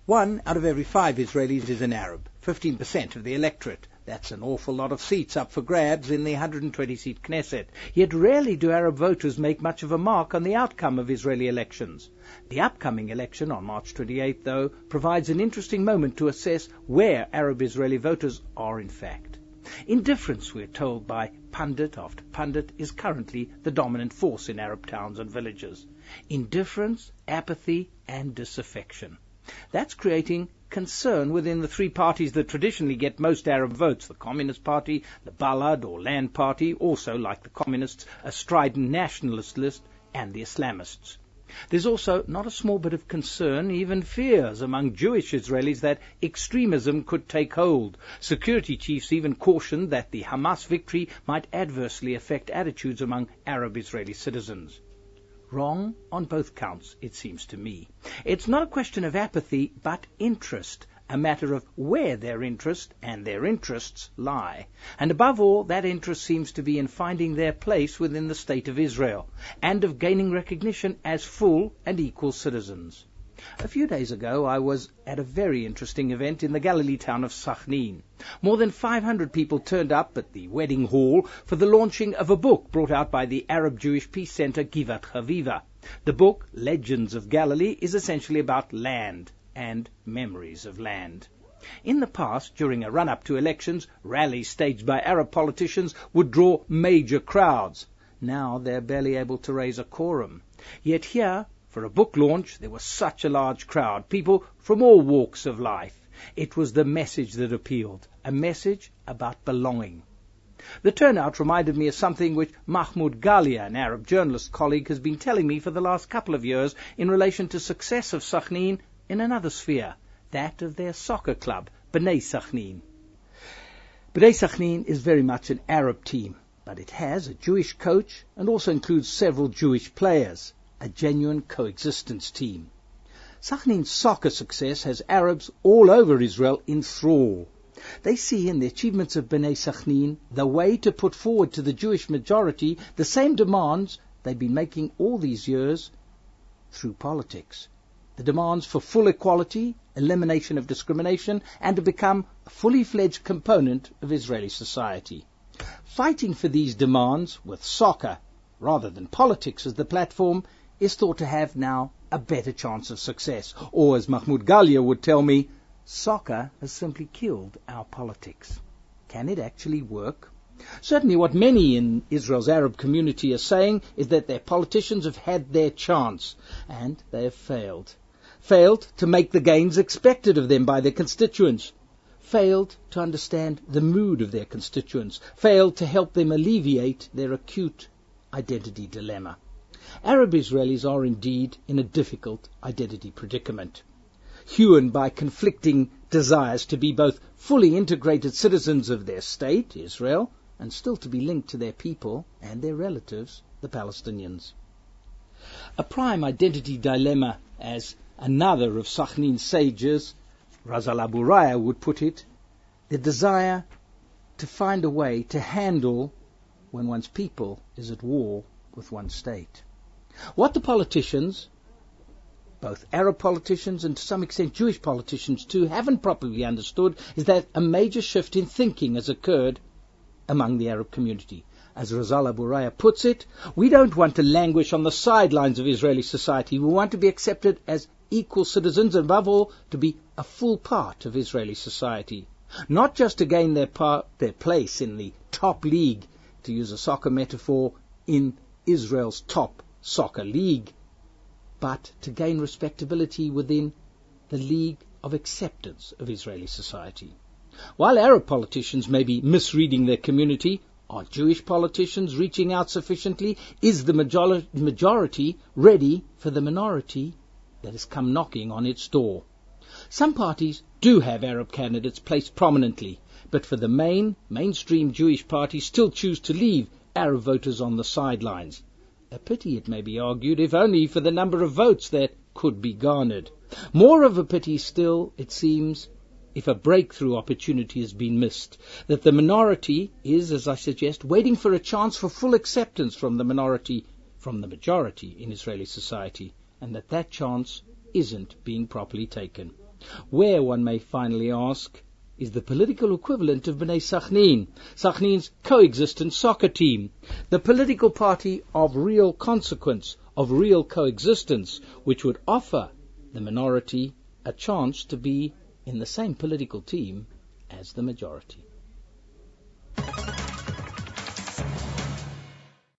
1 out of every 5 Israelis is an Arab, 15% of the electorate. That's an awful lot of seats up for grabs in the 120-seat Knesset. Yet rarely do Arab voters make much of a mark on the outcome of Israeli elections. The upcoming election on March 28, though, provides an interesting moment to assess where Arab Israeli voters are in fact. Indifference, we're told by pundit after pundit, is currently the dominant force in Arab towns and villages. Indifference, apathy, and disaffection. That's creating concern within the 3 parties that traditionally get most Arab votes: the Communist Party, the Balad or Land Party, also, like the Communists, a strident nationalist list, and the Islamists. There's also not a small bit of concern, even fears, among Jewish Israelis that extremism could take hold. Security chiefs even cautioned that the Hamas victory might adversely affect attitudes among Arab Israeli citizens. Wrong on both counts, it seems to me. It's not a question of apathy, but interest, a matter of where their interest and their interests lie. And above all, that interest seems to be in finding their place within the State of Israel, and of gaining recognition as full and equal citizens. A few days ago, I was at a very interesting event in the Galilee town of Sachnin. More than 500 people turned up at the wedding hall for the launching of a book brought out by the Arab Jewish Peace Center Givat Haviva. The book, Legends of Galilee, is essentially about land and memories of land. In the past, during a run-up to elections, rallies staged by Arab politicians would draw major crowds. Now they're barely able to raise a quorum. Yet here, for a book launch, there was such a large crowd, people from all walks of life. It was the message that appealed, a message about belonging. The turnout reminded me of something which Mahmoud Galia, an Arab journalist colleague, has been telling me for the last couple of years in relation to success of Sachnin in another sphere, that of their soccer club, Bnei Sachnin. Bnei Sachnin is very much an Arab team, but it has a Jewish coach and also includes several Jewish players, a genuine coexistence team. Sachnin's soccer success has Arabs all over Israel in thrall. They see in the achievements of Bnei Sachnin the way to put forward to the Jewish majority the same demands they've been making all these years through politics. The demands for full equality, elimination of discrimination, and to become a fully fledged component of Israeli society. Fighting for these demands with soccer, rather than politics as the platform, is thought to have now a better chance of success. Or, as Mahmoud Galia would tell me, soccer has simply killed our politics. Can it actually work? Certainly what many in Israel's Arab community are saying is that their politicians have had their chance, and they have failed. Failed to make the gains expected of them by their constituents. Failed to understand the mood of their constituents. Failed to help them alleviate their acute identity dilemma. Arab Israelis are indeed in a difficult identity predicament, hewn by conflicting desires to be both fully integrated citizens of their state, Israel, and still to be linked to their people and their relatives, the Palestinians. A prime identity dilemma, as another of Sachnin's sages, Razal Abu Raya, would put it, the desire to find a way to handle when one's people is at war with one's state. What the politicians, both Arab politicians and to some extent Jewish politicians too, haven't properly understood is that a major shift in thinking has occurred among the Arab community. As Razal Abu Raya puts it, we don't want to languish on the sidelines of Israeli society. We want to be accepted as equal citizens and above all to be a full part of Israeli society. Not just to gain their place in the top league, to use a soccer metaphor, in Israel's top soccer league, but to gain respectability within the league of acceptance of Israeli society. While Arab politicians may be misreading their community, are Jewish politicians reaching out sufficiently? Is the majority ready for the minority that has come knocking on its door? Some parties do have Arab candidates placed prominently, but for the mainstream Jewish parties still choose to leave Arab voters on the sidelines. A pity, it may be argued, if only for the number of votes that could be garnered. More of a pity still, it seems, if a breakthrough opportunity has been missed, that the minority is, as I suggest, waiting for a chance for full acceptance from the majority in Israeli society, and that chance isn't being properly taken. Where, one may finally ask, is the political equivalent of Bnei Sachnin, Sachnin's coexistent soccer team, the political party of real consequence, of real coexistence, which would offer the minority a chance to be in the same political team as the majority.